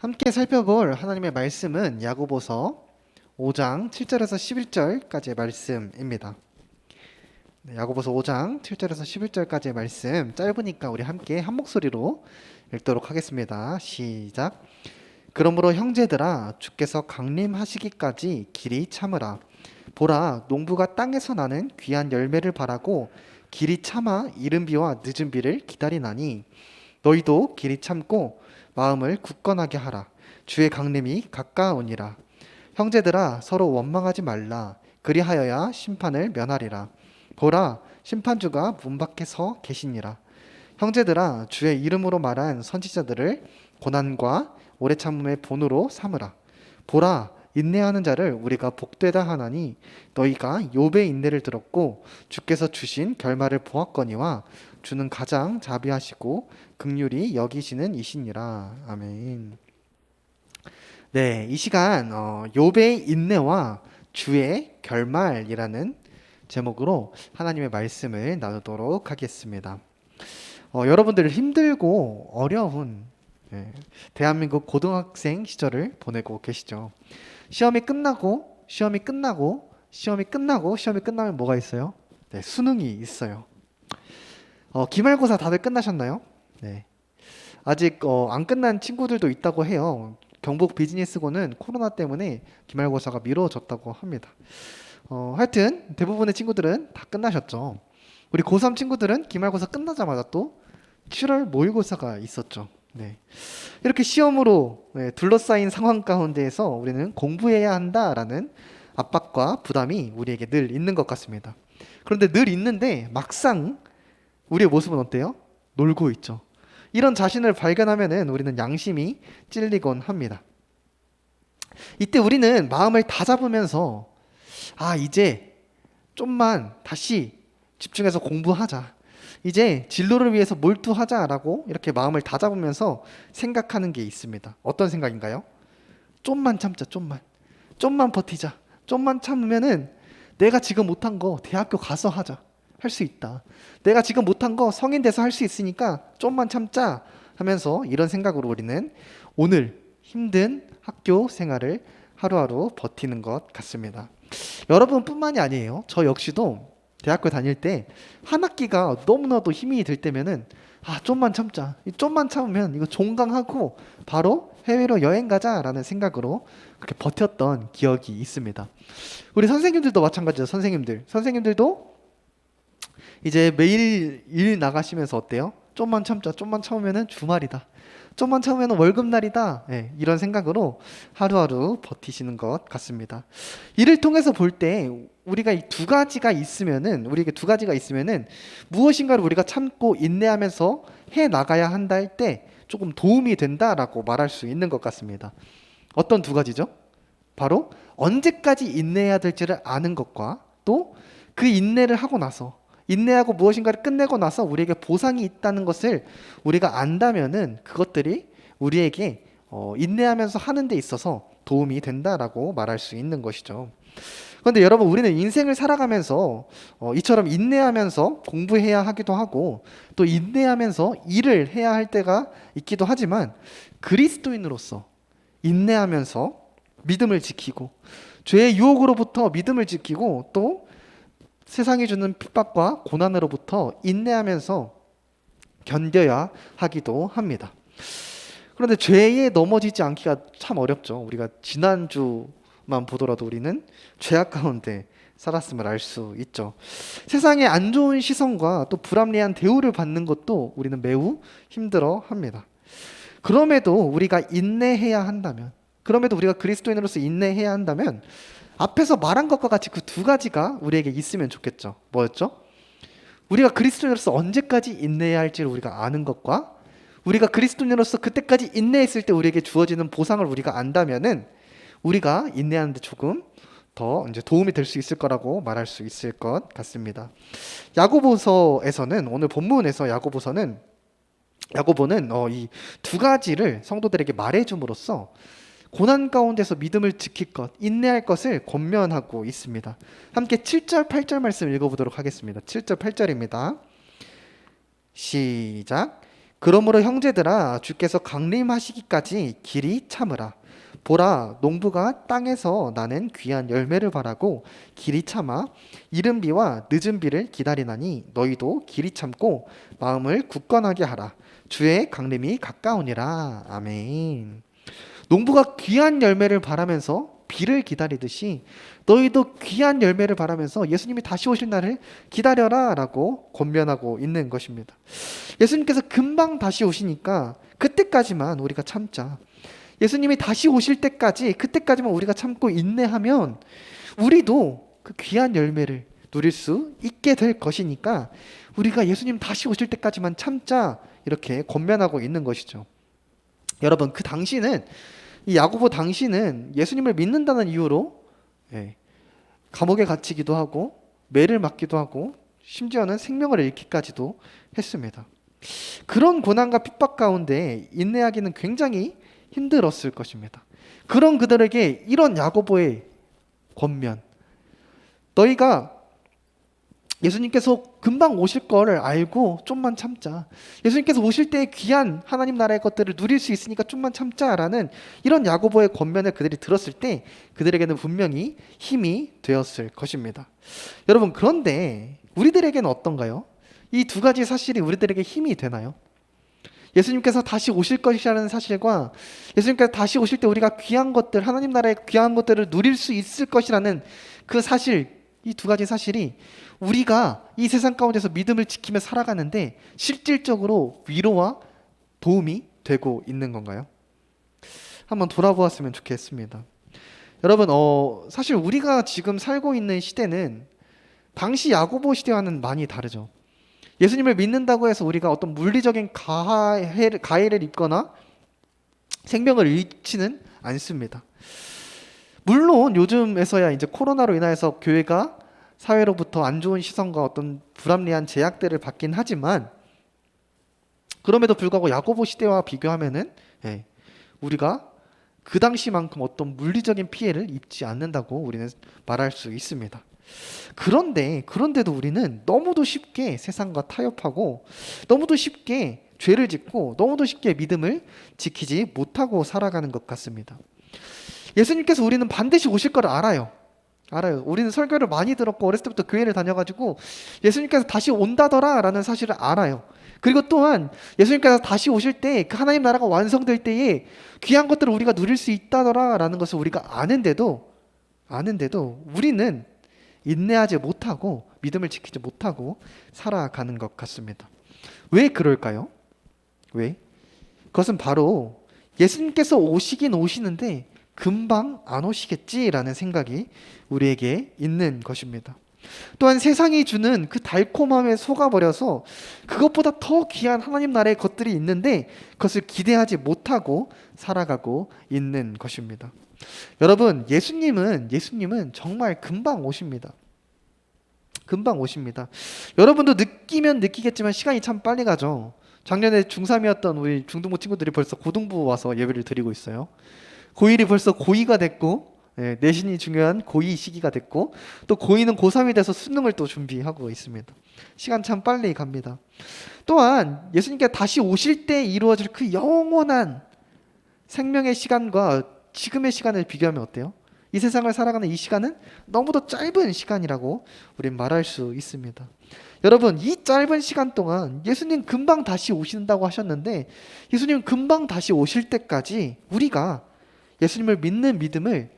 함께 살펴볼 하나님의 말씀은 야고보서 5장 7절에서 11절까지의 말씀입니다. 야고보서 5장 7절에서 11절까지의 말씀 짧으니까 우리 함께 한 목소리로 읽도록 하겠습니다. 시작. 그러므로 형제들아 주께서 강림하시기까지 길이 참으라. 보라 농부가 땅에서 나는 귀한 열매를 바라고 길이 참아 이른 비와 늦은 비를 기다리나니 너희도 길이 참고 마음을 굳건하게 하라. 주의 강림이 가까우니라. 형제들아 서로 원망하지 말라. 그리하여야 심판을 면하리라. 보라 심판주가 문 밖에 서 계시니라. 형제들아 주의 이름으로 말한 선지자들을 고난과 오래 참음의 본으로 삼으라. 보라 인내하는 자를 우리가 복되다 하나니 너희가 욥의 인내를 들었고 주께서 주신 결말을 보았거니와 주는 가장 자비하시고 긍휼히 여기시는 이시니라. 아멘. 네, 이 시간 욥의 인내와 주의 결말이라는 제목으로 하나님의 말씀을 나누도록 하겠습니다. 여러분들 힘들고 어려운 대한민국 고등학생 시절을 보내고 계시죠. 시험이 끝나고 시험이 끝나고 시험이 끝나고 시험이 끝나면 뭐가 있어요? 네, 수능이 있어요. 기말고사 다들 끝나셨나요? 네. 아직 안 끝난 친구들도 있다고 해요. 경북 비즈니스고는 코로나 때문에 기말고사가 미뤄졌다고 합니다. 하여튼 대부분의 친구들은 다 끝나셨죠. 우리 고3 친구들은 기말고사 끝나자마자 또 7월 모의고사가 있었죠. 네. 이렇게 시험으로 둘러싸인 상황 가운데에서 우리는 공부해야 한다라는 압박과 부담이 우리에게 늘 있는 것 같습니다. 그런데 늘 있는데 막상 우리의 모습은 어때요? 놀고 있죠. 이런 자신을 발견하면은 우리는 양심이 찔리곤 합니다. 이때 우리는 마음을 다잡으면서 이제 좀만 다시 집중해서 공부하자. 이제 진로를 위해서 몰두하자라고 이렇게 마음을 다잡으면서 생각하는 게 있습니다. 어떤 생각인가요? 좀만 참자, 좀만. 좀만 버티자. 좀만 참으면은 내가 지금 못한 거 대학교 가서 하자. 할 수 있다. 내가 지금 못한 거 성인 돼서 할 수 있으니까 좀만 참자 하면서 이런 생각으로 우리는 오늘 힘든 학교 생활을 하루하루 버티는 것 같습니다. 여러분뿐만이 아니에요. 저 역시도 대학교 다닐 때 한 학기가 너무나도 힘이 들 때면은 좀만 참자. 좀만 참으면 이거 종강하고 바로 해외로 여행 가자라는 생각으로 그렇게 버텼던 기억이 있습니다. 우리 선생님들도 마찬가지죠. 선생님들도 이제 매일 일 나가시면서 어때요? 좀만 참자. 좀만 참으면은 주말이다. 좀만 참으면 월급날이다. 이런 생각으로 하루하루 버티시는 것 같습니다. 이를 통해서 볼 때 우리가 이 두 가지가 있으면은 우리에게 두 가지가 있으면은 무엇인가를 우리가 참고 인내하면서 해 나가야 한다 할 때 조금 도움이 된다라고 말할 수 있는 것 같습니다. 어떤 두 가지죠? 바로 언제까지 인내해야 될지를 아는 것과 또 그 인내를 하고 나서 인내하고 무엇인가를 끝내고 나서 우리에게 보상이 있다는 것을 우리가 안다면은 그것들이 우리에게 인내하면서 하는 데 있어서 도움이 된다라고 말할 수 있는 것이죠. 그런데 여러분 우리는 인생을 살아가면서 이처럼 인내하면서 공부해야 하기도 하고 또 인내하면서 일을 해야 할 때가 있기도 하지만 그리스도인으로서 인내하면서 믿음을 지키고 죄의 유혹으로부터 믿음을 지키고 또 세상이 주는 핍박과 고난으로부터 인내하면서 견뎌야 하기도 합니다. 그런데 죄에 넘어지지 않기가 참 어렵죠. 우리가 지난주만 보더라도 우리는 죄악 가운데 살았음을 알 수 있죠. 세상의 안 좋은 시선과 또 불합리한 대우를 받는 것도 우리는 매우 힘들어 합니다. 그럼에도 우리가 인내해야 한다면, 그럼에도 우리가 그리스도인으로서 인내해야 한다면 앞에서 말한 것과 같이 그 두 가지가 우리에게 있으면 좋겠죠. 뭐였죠? 우리가 그리스도인으로서 언제까지 인내해야 할지를 우리가 아는 것과 우리가 그리스도인으로서 그때까지 인내했을 때 우리에게 주어지는 보상을 우리가 안다면은 우리가 인내하는데 조금 더 이제 도움이 될 수 있을 거라고 말할 수 있을 것 같습니다. 야고보서에서는 오늘 본문에서 야고보는 이 두 가지를 성도들에게 말해줌으로써 고난 가운데서 믿음을 지킬 것, 인내할 것을 권면하고 있습니다. 함께 7절, 8절 말씀 읽어보도록 하겠습니다. 7절, 8절입니다. 시작. 그러므로 형제들아 주께서 강림하시기까지 길이 참으라. 보라 농부가 땅에서 나는 귀한 열매를 바라고 길이 참아 이른 비와 늦은 비를 기다리나니 너희도 길이 참고 마음을 굳건하게 하라. 주의 강림이 가까우니라. 아멘. 농부가 귀한 열매를 바라면서 비를 기다리듯이 너희도 귀한 열매를 바라면서 예수님이 다시 오실 날을 기다려라 라고 권면하고 있는 것입니다. 예수님께서 금방 다시 오시니까 그때까지만 우리가 참자. 예수님이 다시 오실 때까지 그때까지만 우리가 참고 인내하면 우리도 그 귀한 열매를 누릴 수 있게 될 것이니까 우리가 예수님 다시 오실 때까지만 참자 이렇게 권면하고 있는 것이죠. 여러분 그 당시는 이 야고보 당시는 예수님을 믿는다는 이유로 감옥에 갇히기도 하고 매를 맞기도 하고 심지어는 생명을 잃기까지도 했습니다. 그런 고난과 핍박 가운데 인내하기는 굉장히 힘들었을 것입니다. 그런 그들에게 이런 야고보의 권면, 너희가 예수님께서 금방 오실 거를 알고 좀만 참자. 예수님께서 오실 때 귀한 하나님 나라의 것들을 누릴 수 있으니까 좀만 참자라는 이런 야고보의 권면을 그들이 들었을 때 그들에게는 분명히 힘이 되었을 것입니다. 여러분 그런데 우리들에게는 어떤가요? 이 두 가지 사실이 우리들에게 힘이 되나요? 예수님께서 다시 오실 것이라는 사실과 예수님께서 다시 오실 때 우리가 귀한 것들, 하나님 나라의 귀한 것들을 누릴 수 있을 것이라는 그 사실, 이 두 가지 사실이 우리가 이 세상 가운데서 믿음을 지키며 살아가는데 실질적으로 위로와 도움이 되고 있는 건가요? 한번 돌아보았으면 좋겠습니다. 여러분, 사실 우리가 지금 살고 있는 시대는 당시 야고보 시대와는 많이 다르죠. 예수님을 믿는다고 해서 우리가 어떤 물리적인 가해를 입거나 생명을 잃지는 않습니다. 물론 요즘에서야 이제 코로나로 인하여서 교회가 사회로부터 안 좋은 시선과 어떤 불합리한 제약들을 받긴 하지만 그럼에도 불구하고 야고보 시대와 비교하면은 우리가 그 당시만큼 어떤 물리적인 피해를 입지 않는다고 우리는 말할 수 있습니다. 그런데도 우리는 너무도 쉽게 세상과 타협하고 너무도 쉽게 죄를 짓고 너무도 쉽게 믿음을 지키지 못하고 살아가는 것 같습니다. 예수님께서 우리는 반드시 오실 걸 알아요. 우리는 설교를 많이 들었고 어렸을 때부터 교회를 다녀가지고 예수님께서 다시 온다더라 라는 사실을 알아요. 그리고 또한 예수님께서 다시 오실 때 그 하나님 나라가 완성될 때에 귀한 것들을 우리가 누릴 수 있다더라 라는 것을 우리가 아는데도 우리는 인내하지 못하고 믿음을 지키지 못하고 살아가는 것 같습니다. 왜 그럴까요? 왜? 그것은 바로 예수님께서 오시긴 오시는데 금방 안 오시겠지라는 생각이 우리에게 있는 것입니다. 또한 세상이 주는 그 달콤함에 속아버려서 그것보다 더 귀한 하나님 나라의 것들이 있는데 그것을 기대하지 못하고 살아가고 있는 것입니다. 여러분, 예수님은 정말 금방 오십니다. 금방 오십니다. 여러분도 느끼면 느끼겠지만 시간이 참 빨리 가죠. 작년에 중3이었던 우리 중등부 친구들이 벌써 고등부 와서 예배를 드리고 있어요. 고1이 벌써 고2가 됐고 내신이 중요한 고2 시기가 됐고 또 고2는 고3이 돼서 수능을 또 준비하고 있습니다. 시간 참 빨리 갑니다. 또한 예수님께서 다시 오실 때 이루어질 그 영원한 생명의 시간과 지금의 시간을 비교하면 어때요? 이 세상을 살아가는 이 시간은 너무도 짧은 시간이라고 우린 말할 수 있습니다. 여러분, 이 짧은 시간 동안 예수님 금방 다시 오신다고 하셨는데 예수님 금방 다시 오실 때까지 우리가 예수님을 믿는 믿음을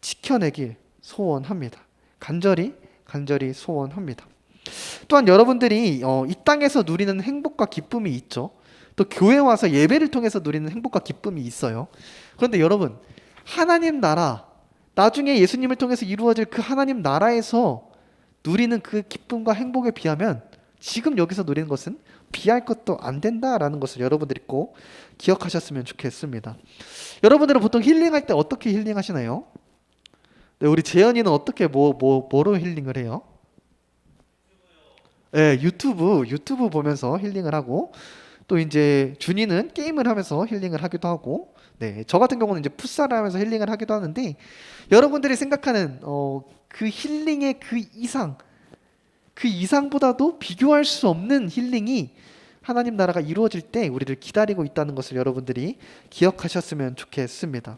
지켜내길 소원합니다. 간절히 소원합니다. 또한 여러분들이 이 땅에서 누리는 행복과 기쁨이 있죠. 또 교회 와서 예배를 통해서 누리는 행복과 기쁨이 있어요. 그런데 여러분, 하나님 나라, 나중에 예수님을 통해서 이루어질 그 하나님 나라에서 누리는 그 기쁨과 행복에 비하면 지금 여기서 누리는 것은 비할 것도 안 된다라는 것을 여러분들이 꼭 기억하셨으면 좋겠습니다. 여러분들은 보통 힐링할 때 어떻게 힐링하시나요? 네, 우리 재현이는 어떻게 뭐로 힐링을 해요? 네, 유튜브 보면서 힐링을 하고 또 이제 준이는 게임을 하면서 힐링을 하기도 하고 네, 저 같은 경우는 이제 풋살을 하면서 힐링을 하기도 하는데 여러분들이 생각하는 그 힐링의 그 이상보다도 비교할 수 없는 힐링이 하나님 나라가 이루어질 때 우리를 기다리고 있다는 것을 여러분들이 기억하셨으면 좋겠습니다.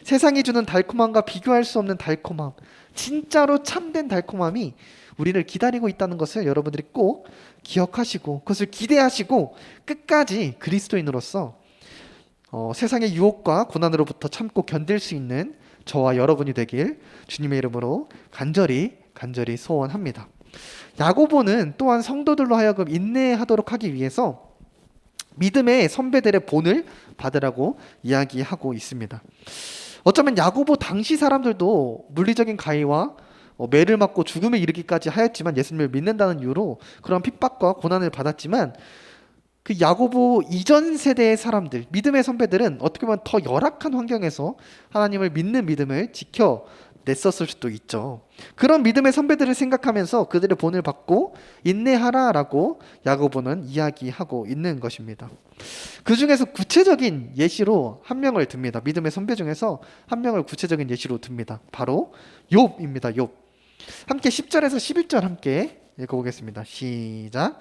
세상이 주는 달콤함과 비교할 수 없는 달콤함, 진짜로 참된 달콤함이 우리를 기다리고 있다는 것을 여러분들이 꼭 기억하시고 그것을 기대하시고 끝까지 그리스도인으로서 세상의 유혹과 고난으로부터 참고 견딜 수 있는 저와 여러분이 되길 주님의 이름으로 간절히 소원합니다. 야고보는 또한 성도들로 하여금 인내하도록 하기 위해서 믿음의 선배들의 본을 받으라고 이야기하고 있습니다. 어쩌면 야고보 당시 사람들도 물리적인 가해와 매를 맞고 죽음에 이르기까지 하였지만 예수님을 믿는다는 이유로 그런 핍박과 고난을 받았지만 그 야고보 이전 세대의 사람들, 믿음의 선배들은 어떻게 보면 더 열악한 환경에서 하나님을 믿는 믿음을 지켜냈었을 수도 있죠. 그런 믿음의 선배들을 생각하면서 그들의 본을 받고 인내하라라고 야고보는 이야기하고 있는 것입니다. 그 중에서 구체적인 예시로 한 명을 듭니다. 믿음의 선배 중에서 한 명을 구체적인 예시로 듭니다. 바로 욥입니다. 욥. 함께 10절에서 11절 함께 읽어보겠습니다. 시작.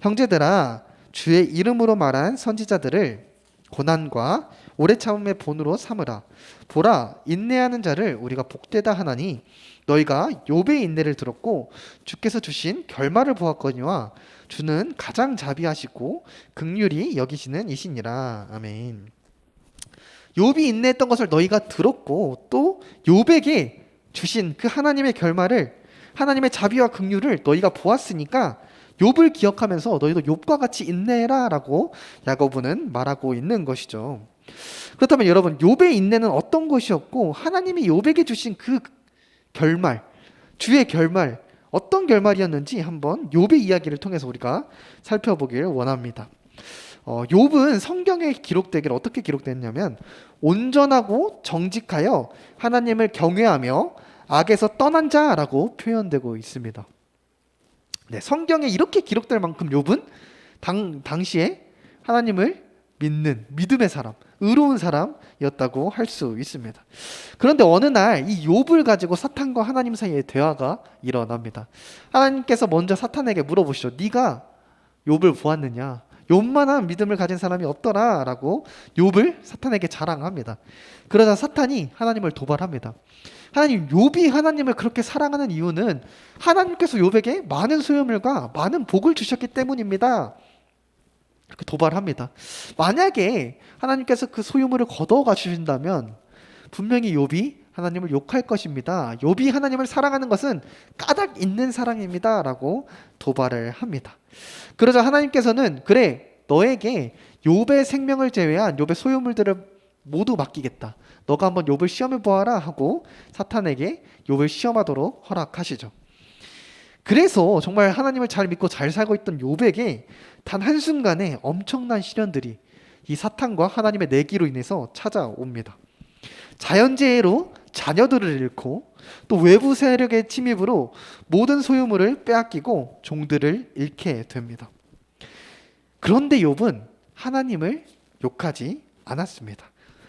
형제들아, 주의 이름으로 말한 선지자들을 고난과 오래 참음의 본으로 삼으라. 보라, 인내하는 자를 우리가 복되다 하나니 너희가 욥의 인내를 들었고 주께서 주신 결말을 보았거니와 주는 가장 자비하시고 긍휼히 여기시는 이시니라. 아멘. 욥이 인내했던 것을 너희가 들었고 또 욥에게 주신 그 하나님의 결말을, 하나님의 자비와 긍휼을 너희가 보았으니까 욥을 기억하면서 너희도 욥과 같이 인내해라라고 야고보는 말하고 있는 것이죠. 그렇다면 여러분, 욥의 인내는 어떤 것이었고 하나님이 욥에게 주신 그 결말, 주의 결말, 어떤 결말이었는지 한번 욥의 이야기를 통해서 우리가 살펴보길 원합니다. 욥은 성경에 기록되길 어떻게 기록됐냐면 온전하고 정직하여 하나님을 경외하며 악에서 떠난 자라고 표현되고 있습니다. 네, 성경에 이렇게 기록될 만큼 욥은 당시에 하나님을 믿는 믿음의 사람, 의로운 사람이었다고 할 수 있습니다. 그런데 어느 날 이 욥을 가지고 사탄과 하나님 사이에 대화가 일어납니다. 하나님께서 먼저 사탄에게 물어보시죠. 네가 욥을 보았느냐? 욥만한 믿음을 가진 사람이 없더라라고 욥을 사탄에게 자랑합니다. 그러자 사탄이 하나님을 도발합니다. 하나님, 욥이 하나님을 그렇게 사랑하는 이유는 하나님께서 욥에게 많은 소유물과 많은 복을 주셨기 때문입니다. 이렇게 도발합니다. 만약에 하나님께서 그 소유물을 걷어가 주신다면 분명히 욥이 하나님을 욕할 것입니다. 욥이 하나님을 사랑하는 것은 까닭 있는 사랑입니다 라고 도발을 합니다. 그러자 하나님께서는 그래, 너에게 욥의 생명을 제외한 욥의 소유물들을 모두 맡기겠다. 너가 한번 욥을 시험해 보아라 하고 사탄에게 욥을 시험하도록 허락하시죠. 그래서 정말 하나님을 잘 믿고 잘 살고 있던 욥에게 단 한순간에 엄청난 시련들이 이 사탄과 하나님의 내기로 인해서 찾아옵니다. 자연재해로 자녀들을 잃고 또 외부 세력의 침입으로 모든 소유물을 빼앗기고 종들을 잃게 됩니다. 그런데 욥은 하나님을 욕하지 않았습니다.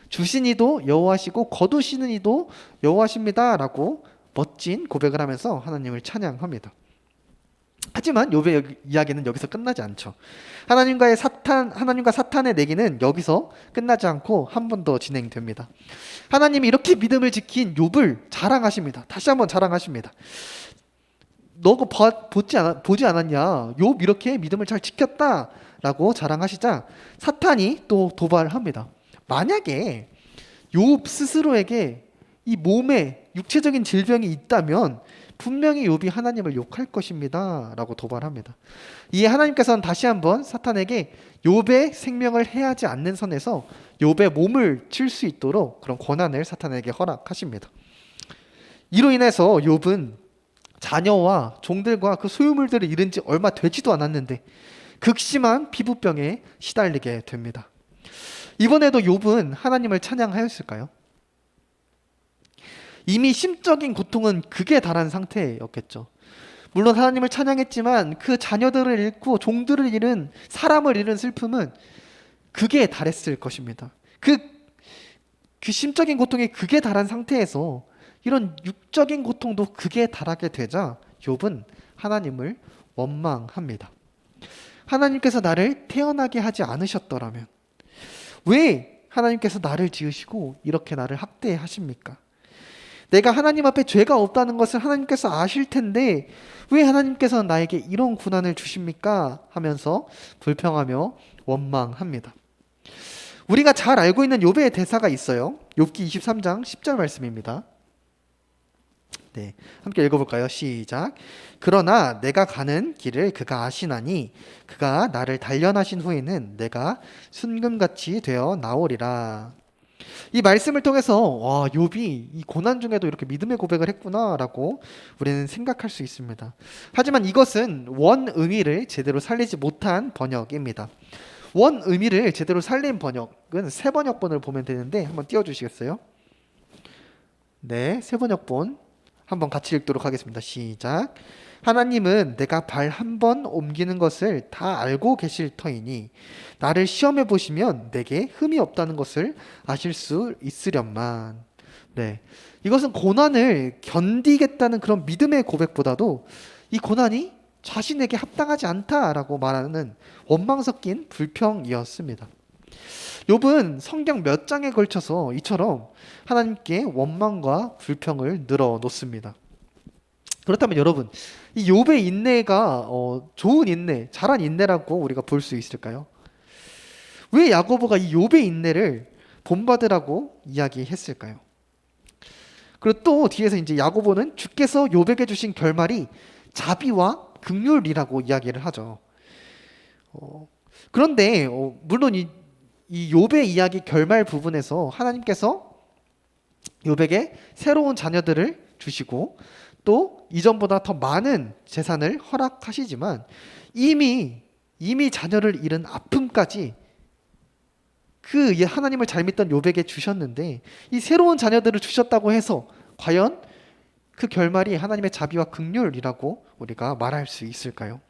주신 이도 여호와시고 거두시는 이도 여호와십니다라고 멋진 고백을 하면서 하나님을 찬양합니다. 하지만 욥의 이야기는 여기서 끝나지 않죠. 하나님과 사탄의 내기는 여기서 끝나지 않고 한 번 더 진행됩니다. 하나님이 이렇게 믿음을 지킨 욥을 자랑하십니다. 다시 한번 자랑하십니다. 너가 보지 않았냐? 욥 이렇게 믿음을 잘 지켰다라고 자랑하시자 사탄이 또 도발합니다. 만약에 욥 스스로에게 이 몸에 육체적인 질병이 있다면 분명히 욥이 하나님을 욕할 것입니다 라고 도발합니다. 이에 하나님께서는 다시 한번 사탄에게 욥의 생명을 해하지 않는 선에서 욥의 몸을 칠 수 있도록 그런 권한을 사탄에게 허락하십니다. 이로 인해서 욥은 자녀와 종들과 그 소유물들을 잃은 지 얼마 되지도 않았는데 극심한 피부병에 시달리게 됩니다. 이번에도 욥은 하나님을 찬양하였을까요? 이미 심적인 고통은 극에 달한 상태였겠죠. 물론 하나님을 찬양했지만 그 자녀들을 잃고 종들을 잃은, 사람을 잃은 슬픔은 극에 달했을 것입니다. 그 심적인 고통이 극에 달한 상태에서 이런 육적인 고통도 극에 달하게 되자 욥은 하나님을 원망합니다. 하나님께서 나를 태어나게 하지 않으셨더라면 왜 하나님께서 나를 지으시고 이렇게 나를 학대하십니까? 내가 하나님 앞에 죄가 없다는 것을 하나님께서 아실 텐데 왜 하나님께서 나에게 이런 고난을 주십니까? 하면서 불평하며 원망합니다. 우리가 잘 알고 있는 욥의 대사가 있어요. 욥기 23장 10절 말씀입니다. 네, 함께 읽어볼까요? 시작. 그러나 내가 가는 길을 그가 아시나니 그가 나를 단련하신 후에는 내가 순금같이 되어 나오리라. 이 말씀을 통해서 와, 욥이 이 고난 중에도 이렇게 믿음의 고백을 했구나라고 우리는 생각할 수 있습니다. 하지만 이것은 원 의미를 제대로 살리지 못한 번역입니다. 원 의미를 제대로 살린 번역은 새 번역본을 보면 되는데 한번 띄워주시겠어요? 네, 새 번역본 한번 같이 읽도록 하겠습니다. 시작. 하나님은 내가 발 한 번 옮기는 것을 다 알고 계실 터이니 나를 시험해 보시면 내게 흠이 없다는 것을 아실 수 있으련만. 네, 이것은 고난을 견디겠다는 그런 믿음의 고백보다도 이 고난이 자신에게 합당하지 않다라고 말하는 원망 섞인 불평이었습니다. 욥은 성경 몇 장에 걸쳐서 이처럼 하나님께 원망과 불평을 늘어놓습니다. 그렇다면 여러분, 이 욥의 인내가 좋은 인내, 잘한 인내라고 우리가 볼 수 있을까요? 왜 야고보가 이 욥의 인내를 본받으라고 이야기했을까요? 그리고 또 뒤에서 이제 야고보는 주께서 욥에게 주신 결말이 자비와 긍휼이라고 이야기를 하죠. 그런데 물론 이 욥의 이야기 결말 부분에서 하나님께서 욥에게 새로운 자녀들을 주시고 또 이전보다 더 많은 재산을 허락하시지만 이미 자녀를 잃은 아픔까지 그 하나님을 잘 믿던 욥에게 주셨는데 이 새로운 자녀들을 주셨다고 해서 과연 그 결말이 하나님의 자비와 긍휼이라고 우리가 말할 수 있을까요?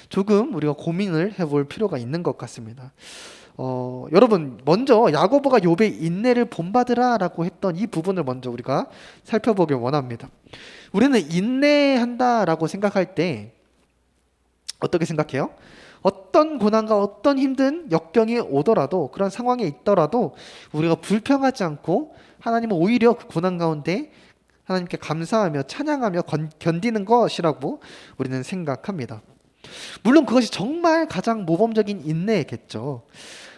조금 우리가 고민을 해볼 필요가 있는 것 같습니다. 여러분 먼저 야고보가 욥의 인내를 본받으라라고 했던 이 부분을 먼저 우리가 살펴보길 원합니다. 우리는 인내한다라고 생각할 때 어떻게 생각해요? 어떤 고난과 어떤 힘든 역경이 오더라도 그런 상황에 있더라도 우리가 불평하지 않고 하나님은 오히려 그 고난 가운데 하나님께 감사하며 찬양하며 견디는 것이라고 우리는 생각합니다. 물론 그것이 정말 가장 모범적인 인내겠죠.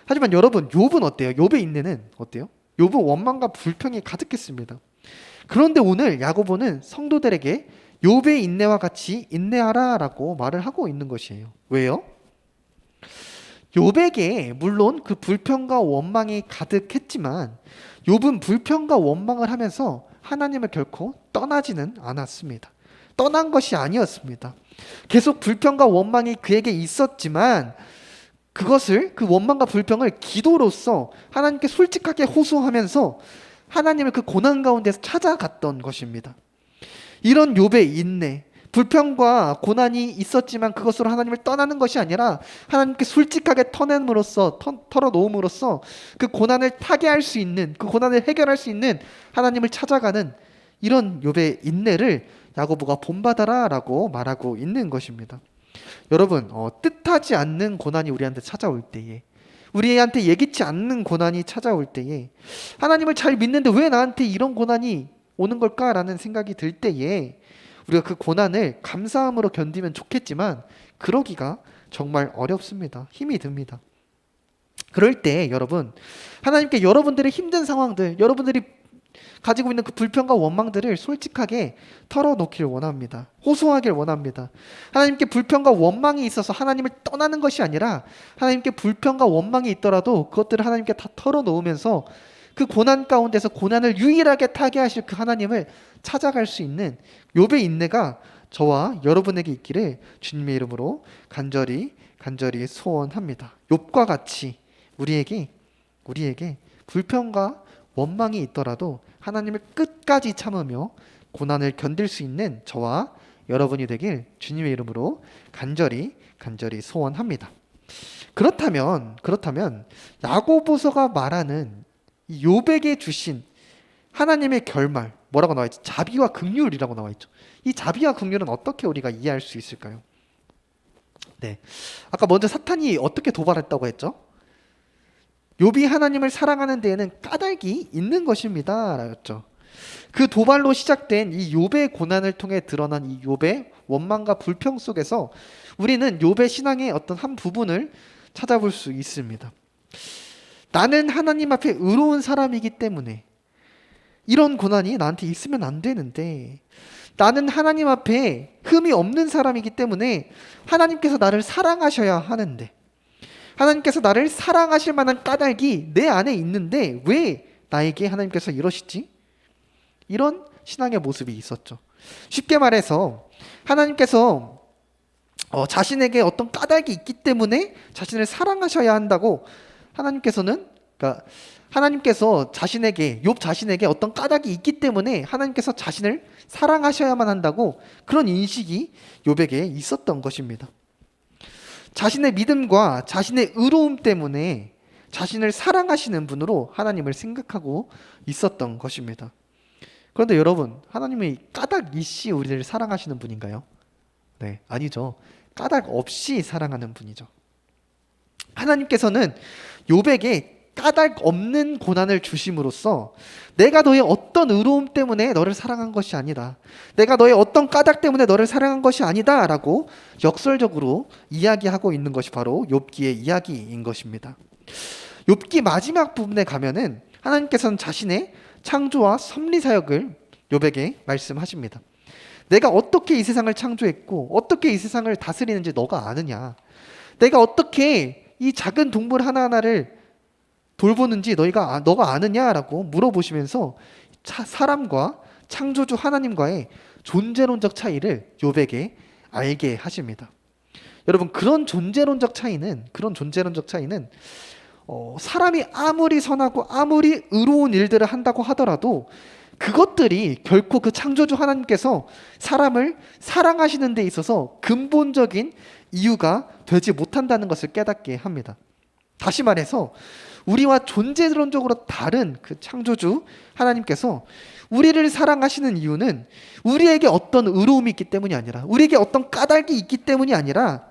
하지만 여러분, 욥은 어때요? 욥의 인내는 어때요? 욥은 원망과 불평이 가득했습니다. 그런데 오늘 야고보는 성도들에게 욥의 인내와 같이 인내하라라고 말을 하고 있는 것이에요. 왜요? 욥에게 물론 그 불평과 원망이 가득했지만 욥은 불평과 원망을 하면서 하나님을 결코 떠나지는 않았습니다. 떠난 것이 아니었습니다. 계속 불평과 원망이 그에게 있었지만 그것을 그 원망과 불평을 기도로서 하나님께 솔직하게 호소하면서 하나님을 그 고난 가운데서 찾아갔던 것입니다. 이런 욥의 인내, 불평과 고난이 있었지만 그것으로 하나님을 떠나는 것이 아니라 하나님께 솔직하게 털어놓음으로써 그 고난을 타개할 수 있는, 그 고난을 해결할 수 있는 하나님을 찾아가는 이런 욥의 인내를 야고보가 본받아라라고 말하고 있는 것입니다. 여러분, 뜻하지 않는 고난이 우리한테 찾아올 때에, 우리한테 예기치 않는 고난이 찾아올 때에 하나님을 잘 믿는데 왜 나한테 이런 고난이 오는 걸까라는 생각이 들 때에 우리가 그 고난을 감사함으로 견디면 좋겠지만 그러기가 정말 어렵습니다. 힘이 듭니다. 그럴 때 여러분, 하나님께 여러분들의 힘든 상황들, 여러분들이 가지고 있는 그 불평과 원망들을 솔직하게 털어놓길 원합니다. 호소하길 원합니다. 하나님께 불평과 원망이 있어서 하나님을 떠나는 것이 아니라 하나님께 불평과 원망이 있더라도 그것들을 하나님께 다 털어놓으면서 그 고난 가운데서 고난을 유일하게 타개하실 그 하나님을 찾아갈 수 있는 욥의 인내가 저와 여러분에게 있기를 주님의 이름으로 간절히 소원합니다. 욥과 같이 우리에게 불평과 원망이 있더라도 하나님을 끝까지 참으며 고난을 견딜 수 있는 저와 여러분이 되길 주님의 이름으로 간절히 소원합니다. 그렇다면 야고보서가 말하는 이 욥에게 주신 하나님의 결말, 뭐라고 나와 있죠? 자비와 긍휼이라고 나와 있죠. 이 자비와 긍휼은 어떻게 우리가 이해할 수 있을까요? 네. 아까 먼저 사탄이 어떻게 도발했다고 했죠? 욥이 하나님을 사랑하는 데에는 까닭이 있는 것입니다. 라였죠. 그 도발로 시작된 이 욥의 고난을 통해 드러난 이 욥의 원망과 불평 속에서 우리는 욥의 신앙의 어떤 한 부분을 찾아볼 수 있습니다. 나는 하나님 앞에 의로운 사람이기 때문에 이런 고난이 나한테 있으면 안 되는데, 나는 하나님 앞에 흠이 없는 사람이기 때문에 하나님께서 나를 사랑하셔야 하는데, 하나님께서 나를 사랑하실 만한 까닭이 내 안에 있는데 왜 나에게 하나님께서 이러시지? 이런 신앙의 모습이 있었죠. 쉽게 말해서 하나님께서 자신에게 어떤 까닭이 있기 때문에 자신을 사랑하셔야 한다고 하나님께서는, 그러니까 하나님께서 자신에게, 욥 자신에게 어떤 까닭이 있기 때문에 하나님께서 자신을 사랑하셔야만 한다고 그런 인식이 욥에게 있었던 것입니다. 자신의 믿음과 자신의 의로움 때문에 자신을 사랑하시는 분으로 하나님을 생각하고 있었던 것입니다. 그런데 여러분, 하나님이 까닭 있이 우리를 사랑하시는 분인가요? 네, 아니죠. 까닭 없이 사랑하는 분이죠. 하나님께서는 욥에게 까닭 없는 고난을 주심으로써 내가 너의 어떤 의로움 때문에 너를 사랑한 것이 아니다, 내가 너의 어떤 까닭 때문에 너를 사랑한 것이 아니다 라고 역설적으로 이야기하고 있는 것이 바로 욥기의 이야기인 것입니다. 욥기 마지막 부분에 가면은 하나님께서는 자신의 창조와 섭리 사역을 욥에게 말씀하십니다. 내가 어떻게 이 세상을 창조했고 어떻게 이 세상을 다스리는지 너가 아느냐, 내가 어떻게 이 작은 동물 하나하나를 돌보는지 너가 아느냐라고 물어보시면서 사람과 창조주 하나님과의 존재론적 차이를 욥에게 알게 하십니다. 여러분, 그런 존재론적 차이는 사람이 아무리 선하고 아무리 의로운 일들을 한다고 하더라도 그것들이 결코 그 창조주 하나님께서 사람을 사랑하시는 데 있어서 근본적인 이유가 되지 못한다는 것을 깨닫게 합니다. 다시 말해서 우리와 존재론적으로 다른 그 창조주 하나님께서 우리를 사랑하시는 이유는 우리에게 어떤 의로움이 있기 때문이 아니라, 우리에게 어떤 까닭이 있기 때문이 아니라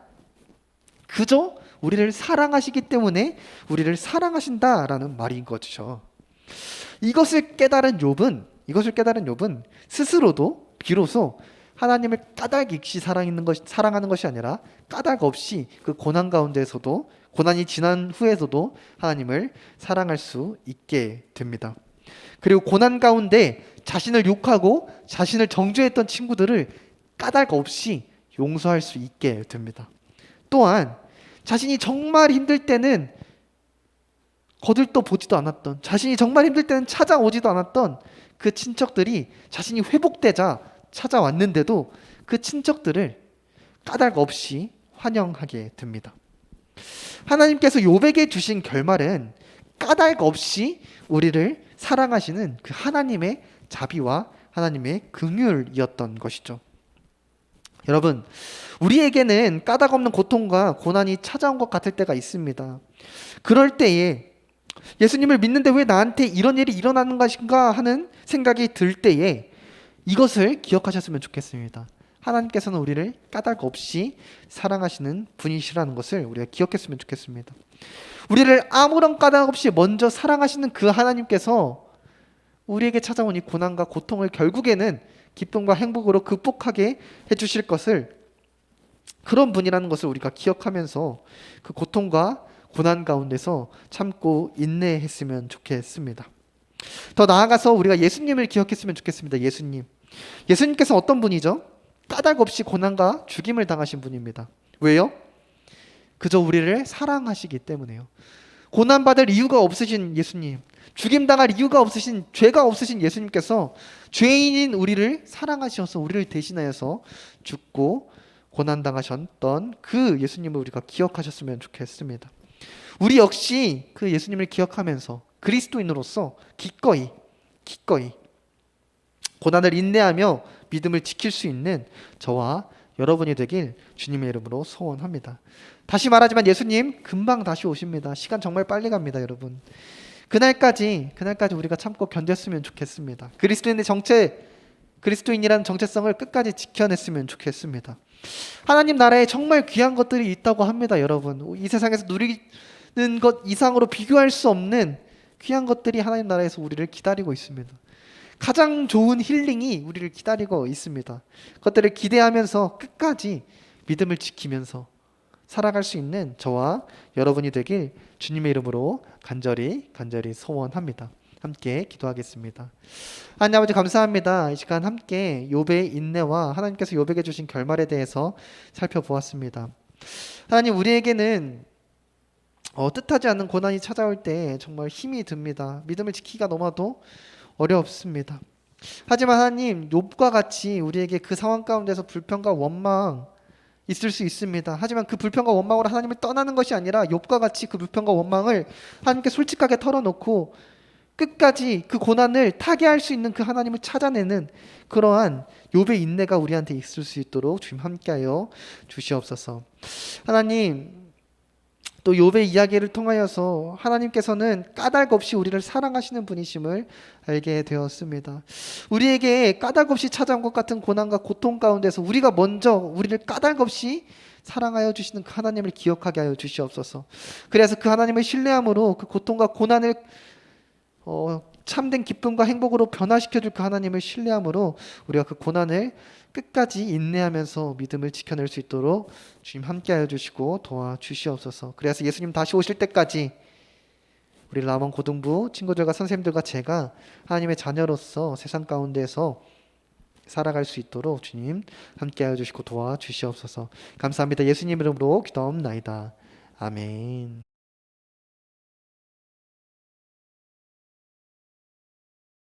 그저 우리를 사랑하시기 때문에 우리를 사랑하신다라는 말인 것이죠. 이것을 깨달은 욥은 스스로도 비로소 하나님을 까닭 없이 사랑하는 것이 아니라 까닭 없이 그 고난 가운데서도, 고난이 지난 후에서도 하나님을 사랑할 수 있게 됩니다. 그리고 고난 가운데 자신을 욕하고 자신을 정죄했던 친구들을 까닭 없이 용서할 수 있게 됩니다. 또한 자신이 정말 힘들 때는 거들떠 보지도 않았던, 자신이 정말 힘들 때는 찾아오지도 않았던 그 친척들이 자신이 회복되자 찾아왔는데도 그 친척들을 까닭 없이 환영하게 됩니다. 하나님께서 욥에게 주신 결말은 까닭 없이 우리를 사랑하시는 그 하나님의 자비와 하나님의 긍휼이었던 것이죠. 여러분, 우리에게는 까닭 없는 고통과 고난이 찾아온 것 같을 때가 있습니다. 그럴 때에 예수님을 믿는데 왜 나한테 이런 일이 일어나는 것인가 하는 생각이 들 때에 이것을 기억하셨으면 좋겠습니다. 하나님께서는 우리를 까닭 없이 사랑하시는 분이시라는 것을 우리가 기억했으면 좋겠습니다. 우리를 아무런 까닭 없이 먼저 사랑하시는 그 하나님께서 우리에게 찾아온 이 고난과 고통을 결국에는 기쁨과 행복으로 극복하게 해주실 것을, 그런 분이라는 것을 우리가 기억하면서 그 고통과 고난 가운데서 참고 인내했으면 좋겠습니다. 더 나아가서 우리가 예수님을 기억했으면 좋겠습니다. 예수님께서 어떤 분이죠? 까닭 없이 고난과 죽임을 당하신 분입니다. 왜요? 그저 우리를 사랑하시기 때문에요. 고난받을 이유가 없으신 예수님, 죽임당할 이유가 없으신, 죄가 없으신 예수님께서 죄인인 우리를 사랑하셔서 우리를 대신하여서 죽고 고난당하셨던 그 예수님을 우리가 기억하셨으면 좋겠습니다. 우리 역시 그 예수님을 기억하면서 그리스도인으로서 기꺼이 고난을 인내하며 믿음을 지킬 수 있는 저와 여러분이 되길 주님의 이름으로 소원합니다. 다시 말하지만 예수님 금방 다시 오십니다. 시간 정말 빨리 갑니다, 여러분. 그날까지 우리가 참고 견뎠으면 좋겠습니다. 그리스도인의 정체, 그리스도인이라는 정체성을 끝까지 지켜냈으면 좋겠습니다. 하나님 나라에 정말 귀한 것들이 있다고 합니다, 여러분. 이 세상에서 누리는 것 이상으로 비교할 수 없는 귀한 것들이 하나님 나라에서 우리를 기다리고 있습니다. 가장 좋은 힐링이 우리를 기다리고 있습니다. 그것들을 기대하면서 끝까지 믿음을 지키면서 살아갈 수 있는 저와 여러분이 되길 주님의 이름으로 간절히 소원합니다. 함께 기도하겠습니다. 하나님 아버지 감사합니다. 이 시간 함께 욥의 인내와 하나님께서 욥에게 주신 결말에 대해서 살펴보았습니다. 하나님 우리에게는 뜻하지 않는 고난이 찾아올 때 정말 힘이 듭니다. 믿음을 지키기가 너무나도 어렵습니다. 하지만 하나님 욥과 같이 우리에게 그 상황 가운데서 불평과 원망 있을 수 있습니다. 하지만 그 불평과 원망으로 하나님을 떠나는 것이 아니라 욥과 같이 그 불평과 원망을 하나님께 솔직하게 털어놓고 끝까지 그 고난을 타개할 수 있는 그 하나님을 찾아내는 그러한 욥의 인내가 우리한테 있을 수 있도록 주님 함께하여 주시옵소서. 하나님 또 욥의 이야기를 통하여서 하나님께서는 까닭 없이 우리를 사랑하시는 분이심을 알게 되었습니다. 우리에게 까닭 없이 찾아온 것 같은 고난과 고통 가운데서 우리가 먼저 우리를 까닭 없이 사랑하여 주시는 그 하나님을 기억하게 하여 주시옵소서. 그래서 그 하나님을 신뢰함으로 그 고통과 고난을 참된 기쁨과 행복으로 변화시켜 줄 그 하나님을 신뢰함으로 우리가 그 고난을 끝까지 인내하면서 믿음을 지켜낼 수 있도록 주님 함께하여 주시고 도와주시옵소서. 그래서 예수님 다시 오실 때까지 우리 라몬 고등부 친구들과 선생님들과 제가 하나님의 자녀로서 세상 가운데서 살아갈 수 있도록 주님 함께하여 주시고 도와주시옵소서. 감사합니다. 예수님 이름으로 기도하옵나이다. 아멘.